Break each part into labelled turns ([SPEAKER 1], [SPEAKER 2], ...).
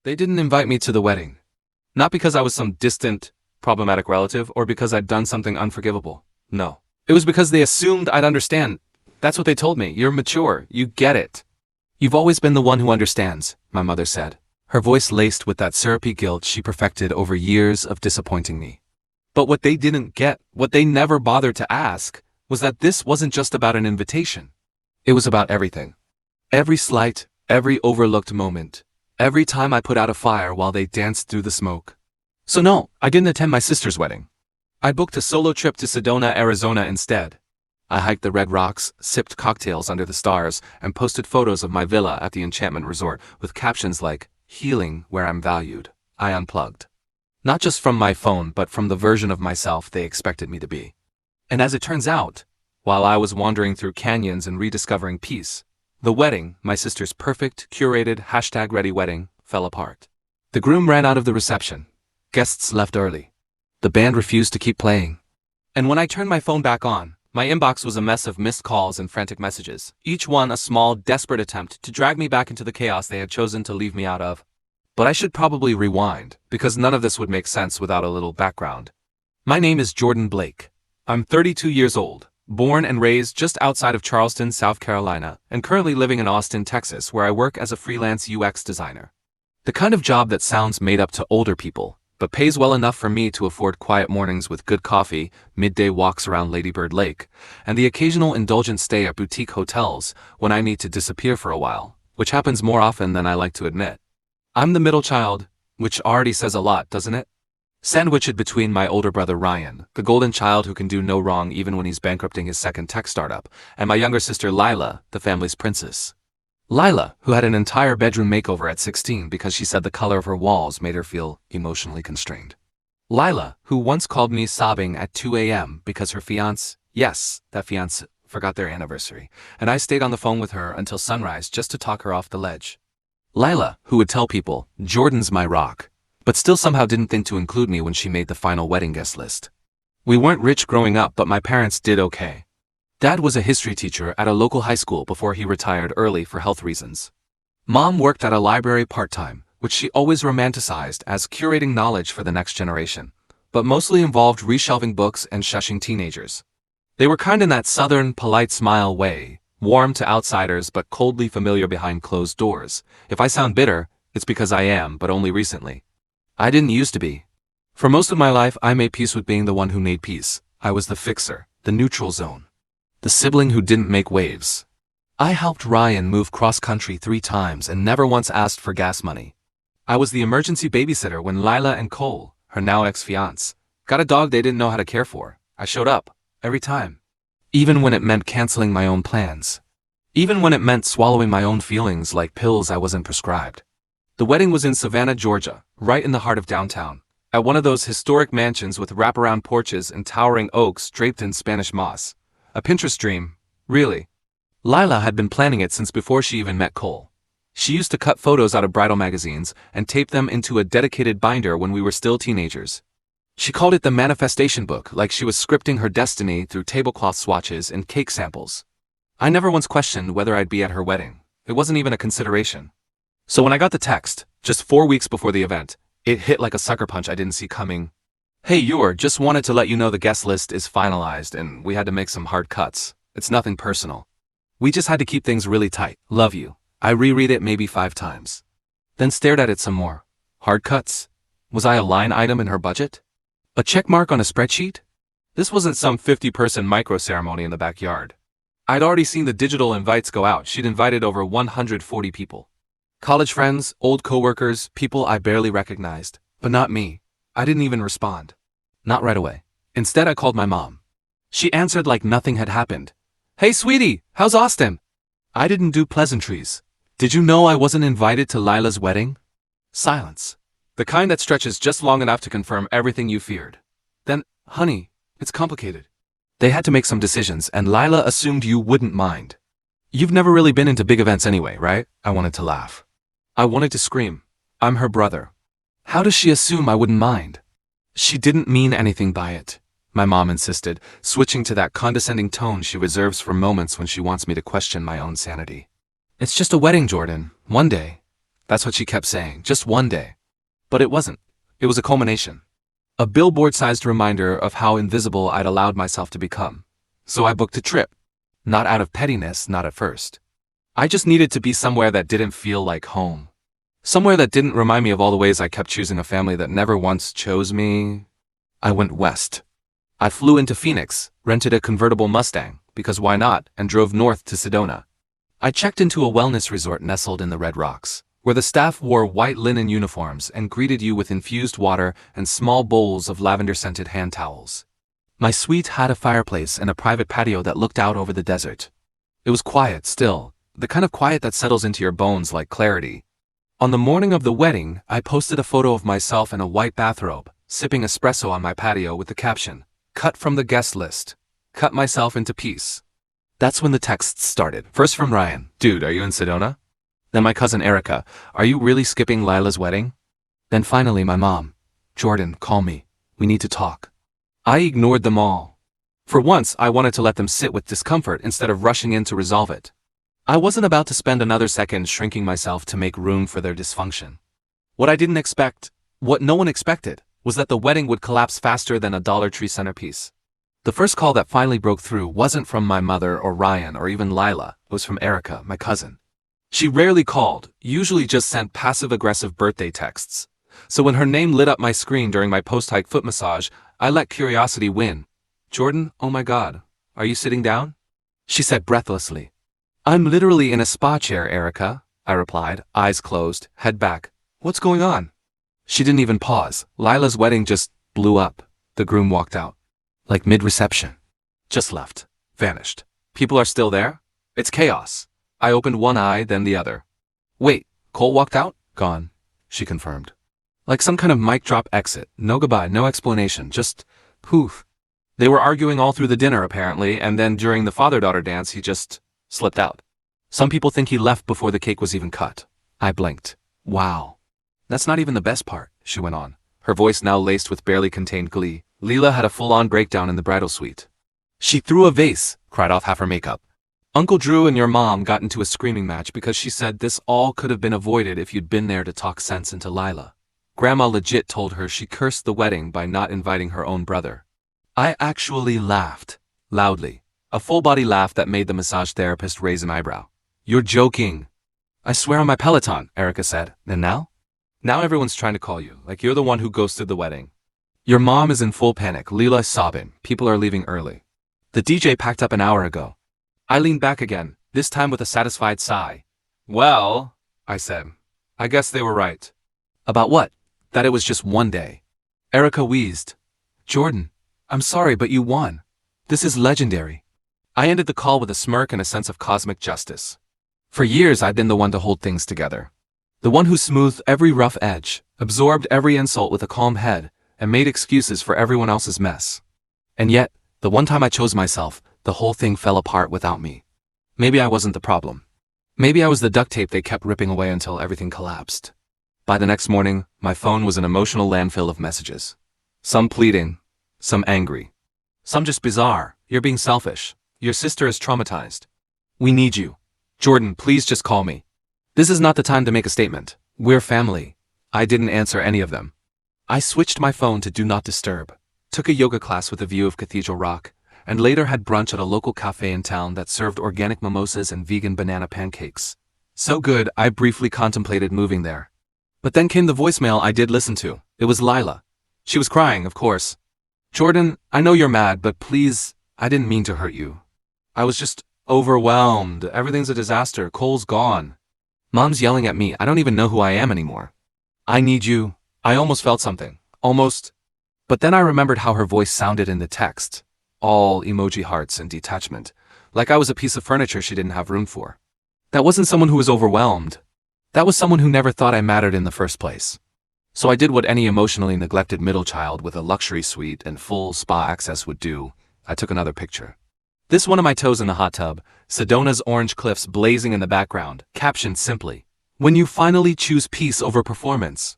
[SPEAKER 1] They didn't invite me to the wedding. Not because I was some distant, problematic relative or because I'd done something unforgivable. No. It was because they assumed I'd understand. That's what they told me. You're mature. You get it. You've always been the one who understands, my mother said, her voice laced with that syrupy guilt she perfected over years of disappointing me. But what they didn't get, what they never bothered to ask, was that this wasn't just about an invitation. It was about everything. Every slight, every overlooked moment. Every time I put out a fire while they danced through the smoke. So no, I didn't attend my sister's wedding. I booked a solo trip to Sedona, Arizona instead. I hiked the red rocks, sipped cocktails under the stars, and posted photos of my villa at the Enchantment Resort with captions like, "Healing where I'm valued." I unplugged. Not just from my phone, but from the version of myself they expected me to be. And as it turns out, while I was wandering through canyons and rediscovering peace, the wedding, my sister's perfect, curated, #ready wedding, fell apart. The groom ran out of the reception. Guests left early. The band refused to keep playing. And when I turned my phone back on, my inbox was a mess of missed calls and frantic messages, each one a small, desperate attempt to drag me back into the chaos they had chosen to leave me out of. But I should probably rewind, because none of this would make sense without a little background. My name is Jordan Blake. I'm 32 years old, born and raised just outside of Charleston, South Carolina, and currently living in Austin, Texas, where I work as a freelance UX designer. The kind of job that sounds made up to older people, but pays well enough for me to afford quiet mornings with good coffee, midday walks around Lady Bird Lake, and the occasional indulgent stay at boutique hotels when I need to disappear for a while, which happens more often than I like to admit. I'm the middle child, which already says a lot, doesn't it? Sandwiched between my older brother Ryan, the golden child who can do no wrong even when he's bankrupting his second tech startup, and my younger sister Lila, the family's princess. Lila, who had an entire bedroom makeover at 16 because she said the color of her walls made her feel emotionally constrained. Lila, who once called me sobbing at 2 a.m. because her fiancé, yes, that fiancé, forgot their anniversary, and I stayed on the phone with her until sunrise just to talk her off the ledge. Lila, who would tell people, "Jordan's my rock," but still somehow didn't think to include me when she made the final wedding guest list. We weren't rich growing up, but my parents did okay. Dad was a history teacher at a local high school before he retired early for health reasons. Mom worked at a library part-time, which she always romanticized as curating knowledge for the next generation, but mostly involved reshelving books and shushing teenagers. They were kind in that southern, polite smile way, warm to outsiders but coldly familiar behind closed doors. If I sound bitter, it's because I am, but only recently. I didn't used to be. For most of my life, I made peace with being the one who made peace. I was the fixer, the neutral zone. The sibling who didn't make waves. I helped Ryan move cross-country 3 times and never once asked for gas money. I was the emergency babysitter when Lila and Cole, her now ex-fiancé, got a dog they didn't know how to care for. I showed up, every time. Even when it meant canceling my own plans. Even when it meant swallowing my own feelings like pills I wasn't prescribed. The wedding was in Savannah, Georgia, right in the heart of downtown, at one of those historic mansions with wraparound porches and towering oaks draped in Spanish moss. A Pinterest dream, really. Lila had been planning it since before she even met Cole. She used to cut photos out of bridal magazines and tape them into a dedicated binder when we were still teenagers. She called it the manifestation book, like she was scripting her destiny through tablecloth swatches and cake samples. I never once questioned whether I'd be at her wedding. It wasn't even a consideration. So when I got the text, just 4 weeks before the event, it hit like a sucker punch I didn't see coming. "Hey, just wanted to let you know the guest list is finalized and we had to make some hard cuts. It's nothing personal. We just had to keep things really tight. Love you." I reread it maybe 5 times. Then stared at it some more. Hard cuts? Was I a line item in her budget? A check mark on a spreadsheet? This wasn't some 50-person micro-ceremony in the backyard. I'd already seen the digital invites go out. She'd invited over 140 people. College friends, old coworkers, people I barely recognized. But not me. I didn't even respond. Not right away. Instead, I called my mom. She answered like nothing had happened. "Hey, sweetie, how's Austin?" I didn't do pleasantries. "Did you know I wasn't invited to Lila's wedding?" Silence. The kind that stretches just long enough to confirm everything you feared. Then, "Honey, it's complicated. They had to make some decisions, and Lila assumed you wouldn't mind. You've never really been into big events anyway, right?" I wanted to laugh. I wanted to scream. I'm her brother. How does she assume I wouldn't mind? She didn't mean anything by it, my mom insisted, switching to that condescending tone she reserves for moments when she wants me to question my own sanity. "It's just a wedding, Jordan. One day. That's what she kept saying, just one day. But it wasn't. It was a culmination. A billboard-sized reminder of how invisible I'd allowed myself to become. So I booked a trip. Not out of pettiness, not at first. I just needed to be somewhere that didn't feel like home. Somewhere that didn't remind me of all the ways I kept choosing a family that never once chose me. I went west. I flew into Phoenix, rented a convertible Mustang, because why not, and drove north to Sedona. I checked into a wellness resort nestled in the Red Rocks, where the staff wore white linen uniforms and greeted you with infused water and small bowls of lavender-scented hand towels. My suite had a fireplace and a private patio that looked out over the desert. It was quiet, still, the kind of quiet that settles into your bones like clarity. On the morning of the wedding, I posted a photo of myself in a white bathrobe, sipping espresso on my patio with the caption, "Cut from the guest list. Cut myself into peace." That's when the texts started. First from Ryan, "Dude, are you in Sedona?" Then my cousin Erica, "Are you really skipping Lila's wedding?" Then finally my mom, "Jordan, call me. We need to talk." I ignored them all. For once, I wanted to let them sit with discomfort instead of rushing in to resolve it. I wasn't about to spend another second shrinking myself to make room for their dysfunction. What I didn't expect, what no one expected, was that the wedding would collapse faster than a Dollar Tree centerpiece. The first call that finally broke through wasn't from my mother or Ryan or even Lila, it was from Erica, my cousin. She rarely called, usually just sent passive-aggressive birthday texts. So when her name lit up my screen during my post-hike foot massage, I let curiosity win. "Jordan, oh my God, are you sitting down?" She said breathlessly. "I'm literally in a spa chair, Erica," I replied, eyes closed, head back. "What's going on?" She didn't even pause. Lila's wedding just blew up. The groom walked out. Like mid-reception. Just left. Vanished. People are still there? It's chaos. I opened one eye, then the other. "Wait, Cole walked out?" "Gone," she confirmed. Like some kind of mic drop exit. No goodbye, no explanation, just poof. They were arguing all through the dinner apparently, and then during the father-daughter dance he just slipped out. Some people think he left before the cake was even cut. I blinked. Wow. "That's not even the best part," she went on, her voice now laced with barely contained glee. "Lila had a full-on breakdown in the bridal suite. She threw a vase, cried off half her makeup. Uncle Drew and your mom got into a screaming match because she said this all could have been avoided if you'd been there to talk sense into Lila. Grandma legit told her she cursed the wedding by not inviting her own brother." I actually laughed. Loudly. A full-body laugh that made the massage therapist raise an eyebrow. "You're joking." "I swear on my Peloton," Erica said. "And now?" "Now everyone's trying to call you, like you're the one who ghosted the wedding. Your mom is in full panic, Lila is sobbing, people are leaving early. The DJ packed up an hour ago." I leaned back again, this time with a satisfied sigh. "Well," I said, "I guess they were right." "About what?" "That it was just one day." Erica wheezed. "Jordan, I'm sorry, but you won. This is legendary." I ended the call with a smirk and a sense of cosmic justice. For years I'd been the one to hold things together. The one who smoothed every rough edge, absorbed every insult with a calm head, and made excuses for everyone else's mess. And yet, the one time I chose myself, the whole thing fell apart without me. Maybe I wasn't the problem. Maybe I was the duct tape they kept ripping away until everything collapsed. By the next morning, my phone was an emotional landfill of messages. Some pleading, some angry. Some just bizarre. "You're being selfish. Your sister is traumatized. We need you. Jordan, please just call me. This is not the time to make a statement. We're family." I didn't answer any of them. I switched my phone to Do Not Disturb, took a yoga class with a view of Cathedral Rock, and later had brunch at a local cafe in town that served organic mimosas and vegan banana pancakes. So good, I briefly contemplated moving there. But then came the voicemail I did listen to. It was Lila. She was crying, of course. "Jordan, I know you're mad, but please, I didn't mean to hurt you. I was just overwhelmed. Everything's a disaster. Cole's gone. Mom's yelling at me. I don't even know who I am anymore. I need you." I almost felt something. Almost. But then I remembered how her voice sounded in the text. All emoji hearts and detachment. Like I was a piece of furniture she didn't have room for. That wasn't someone who was overwhelmed. That was someone who never thought I mattered in the first place. So I did what any emotionally neglected middle child with a luxury suite and full spa access would do. I took another picture. This one of my toes in the hot tub, Sedona's orange cliffs blazing in the background, captioned simply, "When you finally choose peace over performance.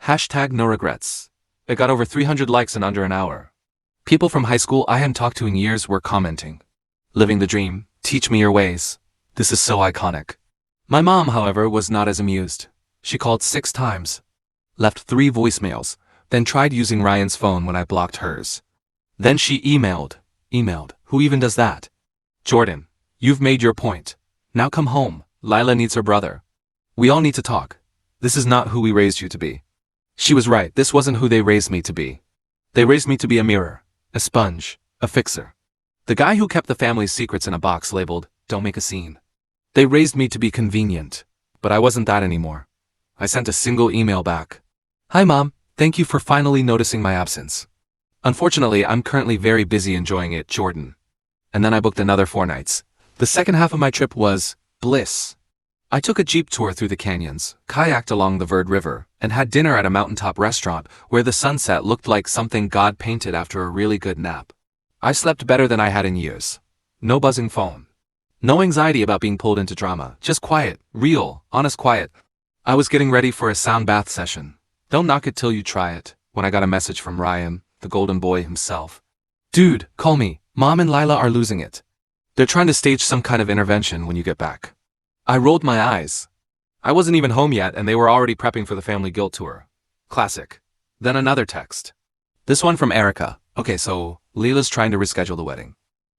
[SPEAKER 1] Hashtag no regrets." It got over 300 likes in under an hour. People from high school I hadn't talked to in years were commenting. "Living the dream, teach me your ways. This is so iconic." My mom, however, was not as amused. She called 6 times, left 3 voicemails, then tried using Ryan's phone when I blocked hers. Then she emailed. Who even does that? Jordan, you've made your point. Now come home. Lila needs her brother. We all need to talk. This is not who we raised you to be. She was right, this wasn't who they raised me to be. They raised me to be a mirror, a sponge, a fixer. The guy who kept the family's secrets in a box labeled, "Don't make a scene." They raised me to be convenient, but I wasn't that anymore. I sent a single email back. "Hi Mom, thank you for finally noticing my absence. Unfortunately, I'm currently very busy enjoying it, Jordan." And then I booked another 4 nights. The second half of my trip was bliss. I took a jeep tour through the canyons, kayaked along the Verde River, and had dinner at a mountaintop restaurant where the sunset looked like something God painted after a really good nap. I slept better than I had in years. No buzzing phone. No anxiety about being pulled into drama, just quiet, real, honest quiet. I was getting ready for a sound bath session. Don't knock it till you try it, when I got a message from Ryan, the golden boy himself. "Dude, call me. Mom and Lila are losing it. They're trying to stage some kind of intervention when you get back." I rolled my eyes. I wasn't even home yet and they were already prepping for the family guilt tour. Classic. Then another text. This one from Erica. "Okay, so Lila's trying to reschedule the wedding.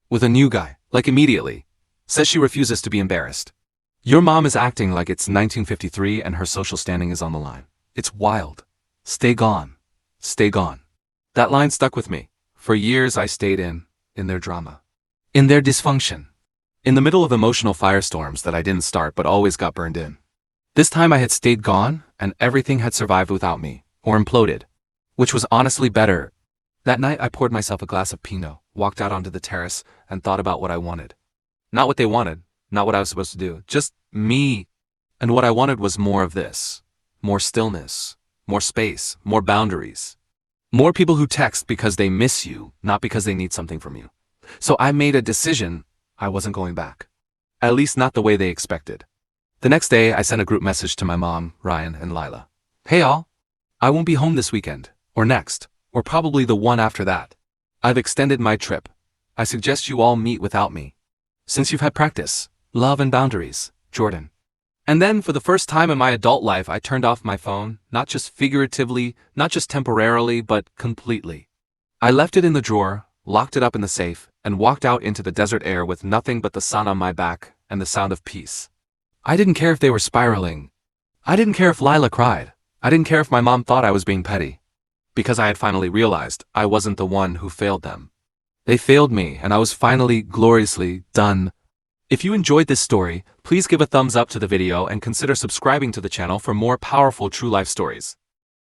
[SPEAKER 1] With a new guy, like immediately. Says she refuses to be embarrassed. Your mom is acting like it's 1953 and her social standing is on the line. It's wild. Stay gone. Stay gone." That line stuck with me. For years I stayed in their drama. In their dysfunction. In the middle of emotional firestorms that I didn't start but always got burned in. This time I had stayed gone, and everything had survived without me, or imploded. Which was honestly better. That night I poured myself a glass of Pinot, walked out onto the terrace, and thought about what I wanted. Not what they wanted, not what I was supposed to do, just me. And what I wanted was more of this. More stillness, more space, more boundaries. More people who text because they miss you, not because they need something from you. So I made a decision. I wasn't going back. At least not the way they expected. The next day, I sent a group message to my mom, Ryan, and Lila. "Hey all, I won't be home this weekend, or next, or probably the one after that. I've extended my trip. I suggest you all meet without me. Since you've had practice, love and boundaries, Jordan." And then, for the first time in my adult life, I turned off my phone, not just figuratively, not just temporarily, but completely. I left it in the drawer, locked it up in the safe, and walked out into the desert air with nothing but the sun on my back and the sound of peace. I didn't care if they were spiraling. I didn't care if Lila cried. I didn't care if my mom thought I was being petty. Because I had finally realized I wasn't the one who failed them. They failed me, and I was finally, gloriously, done. If you enjoyed this story, please give a thumbs up to the video and consider subscribing to the channel for more powerful true life stories.